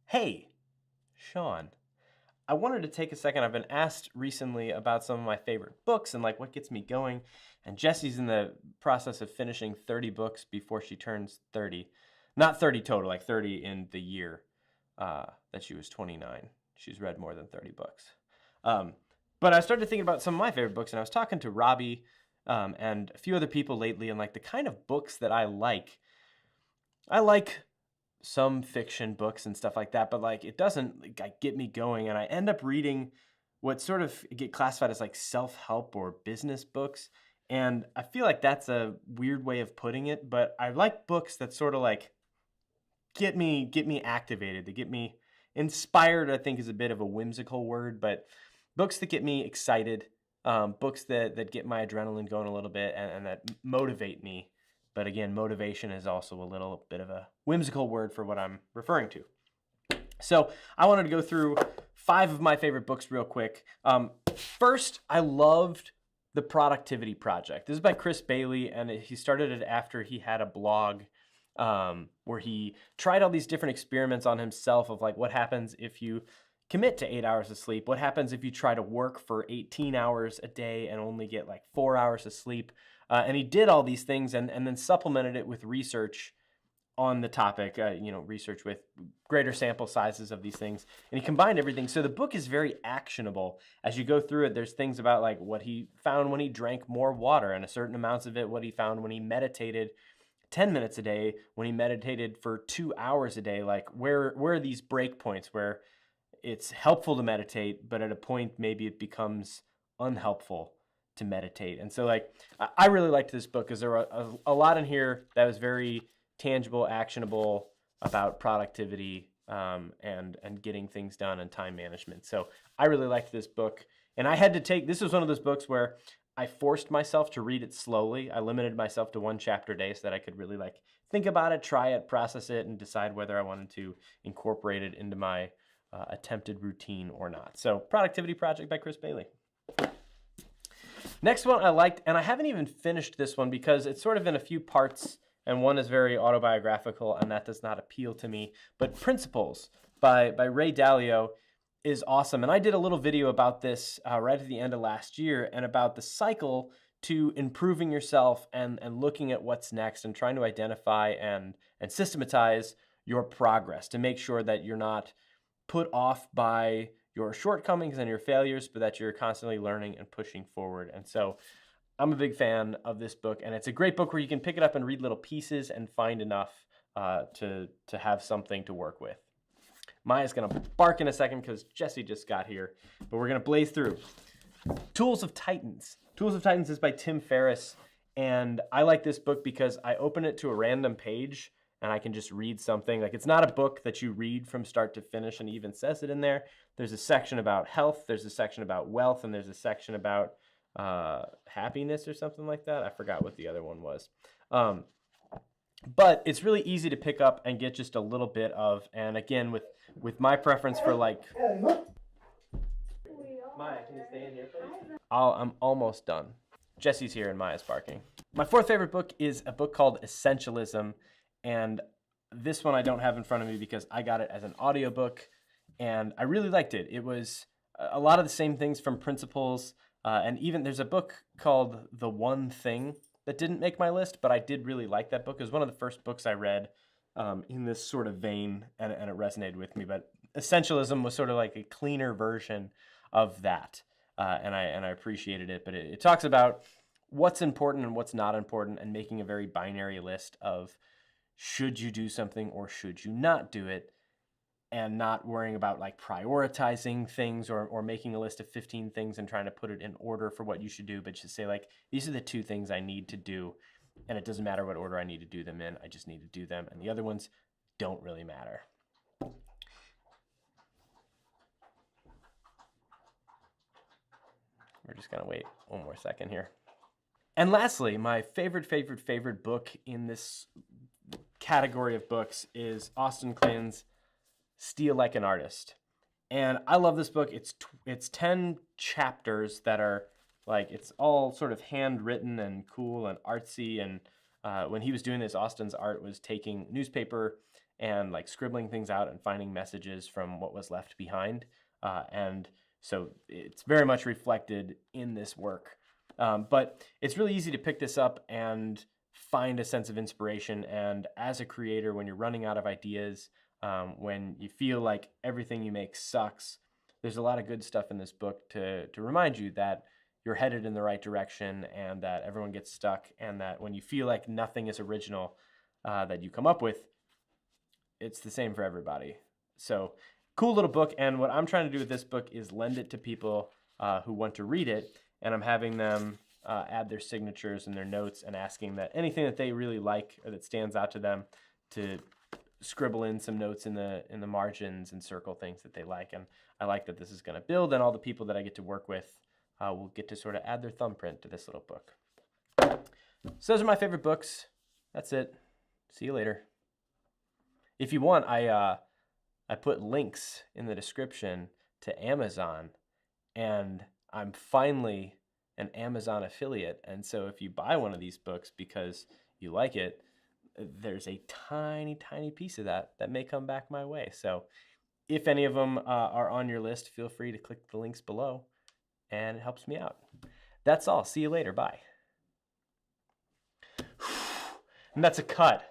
Hey, Sean, I wanted to take a second. I've been asked recently about some of my favorite books and like what gets me going. And Jessie's in the process of finishing 30 books before she turns 30. Not 30 total, like 30 in the year that she was 29. She's read more than 30 books. Um, but I started thinking about some of my favorite books, and I was talking to Robbie and a few other people lately, and like the kind of books that I like. I like some fiction books and stuff like that, but like it doesn't like get me going, and I end up reading what sort of get classified as like self-help or business books. And I feel like that's a weird way of putting it, but I like books that sort of like get me activated, they get me inspired. I think is a bit of a whimsical word, but books that get me excited, books that get my adrenaline going a little bit and that motivate me. But again, motivation is also a little bit of a whimsical word for what I'm referring to. So I wanted to go through 5 of my favorite books real quick. First, I loved The Productivity Project. This is by Chris Bailey, and he started it after he had a blog where he tried all these different experiments on himself of like what happens if you commit to 8 hours of sleep, what happens if you try to work for 18 hours a day and only get like 4 hours of sleep. And he did all these things and then supplemented it with research on the topic, research with greater sample sizes of these things. And he combined everything. So the book is very actionable. As you go through it, there's things about like what he found when he drank more water and a certain amounts of it, what he found when he meditated 10 minutes a day, when he meditated for 2 hours a day, like where are these break points where it's helpful to meditate, but at a point maybe it becomes unhelpful to meditate. And so like I really liked this book because there were a lot in here that was very tangible, actionable about productivity and getting things done and time management. So I really liked this book. And I had to this was one of those books where I forced myself to read it slowly. I limited myself to 1 chapter a day so that I could really like think about it, try it, process it, and decide whether I wanted to incorporate it into my attempted routine or not. So Productivity Project by Chris Bailey. Next one I liked, and I haven't even finished this one because it's sort of in a few parts, and one is very autobiographical, and that does not appeal to me. But Principles by Ray Dalio is awesome. And I did a little video about this right at the end of last year and about the cycle to improving yourself and looking at what's next and trying to identify and systematize your progress to make sure that you're not put off by your shortcomings and your failures, but that you're constantly learning and pushing forward. And so I'm a big fan of this book, and it's a great book where you can pick it up and read little pieces and find enough to have something to work with. Maya's going to bark in a second because Jessie just got here, but we're going to blaze through. Tools of Titans. Tools of Titans is by Tim Ferriss, and I like this book because I open it to a random page and I can just read something. Like, it's not a book that you read from start to finish, and he even says it in there. There's a section about health, there's a section about wealth, and there's a section about happiness or something like that. I forgot what the other one was. But it's really easy to pick up and get just a little bit of, and again, with my preference for like... Maya, can you stay in here, please? I'm almost done. Jessie's here and Maya's barking. My 4th favorite book is a book called Essentialism. And this one I don't have in front of me because I got it as an audiobook, and I really liked it. It was a lot of the same things from Principles, and even there's a book called The One Thing that didn't make my list, but I did really like that book. It was one of the first books I read in this sort of vein, and it resonated with me. But Essentialism was sort of like a cleaner version of that, and I appreciated it. But it talks about what's important and what's not important, and making a very binary list of should you do something or should you not do it, and not worrying about like prioritizing things or making a list of 15 things and trying to put it in order for what you should do, but just say like, these are the 2 things I need to do, and it doesn't matter what order I need to do them in, I just need to do them, and the other ones don't really matter. We're just gonna wait one more second here. And lastly, my favorite book in this category of books is Austen Cleanse, Steal Like an Artist. And I love this book. It's 10 chapters that are like, it's all sort of handwritten and cool and artsy. And when he was doing this, Austen's art was taking newspaper and like scribbling things out and finding messages from what was left behind. And so it's very much reflected in this work. But it's really easy to pick this up and find a sense of inspiration. And as a creator, when you're running out of ideas, when you feel like everything you make sucks, there's a lot of good stuff in this book to remind you that you're headed in the right direction and that everyone gets stuck, and that when you feel like nothing is original that you come up with, it's the same for everybody. So cool little book. And what I'm trying to do with this book is lend it to people who want to read it. And I'm having them add their signatures and their notes, and asking that anything that they really like or that stands out to them to scribble in some notes in the margins and circle things that they like. And I like that this is going to build, and all the people that I get to work with will get to sort of add their thumbprint to this little book. So those are my favorite books. That's it. See you later. If you want, I put links in the description to Amazon, and I'm finally an Amazon affiliate. And so if you buy one of these books because you like it, there's a tiny, tiny piece of that may come back my way. So if any of them are on your list, feel free to click the links below, and it helps me out. That's all. See you later. Bye. And that's a cut.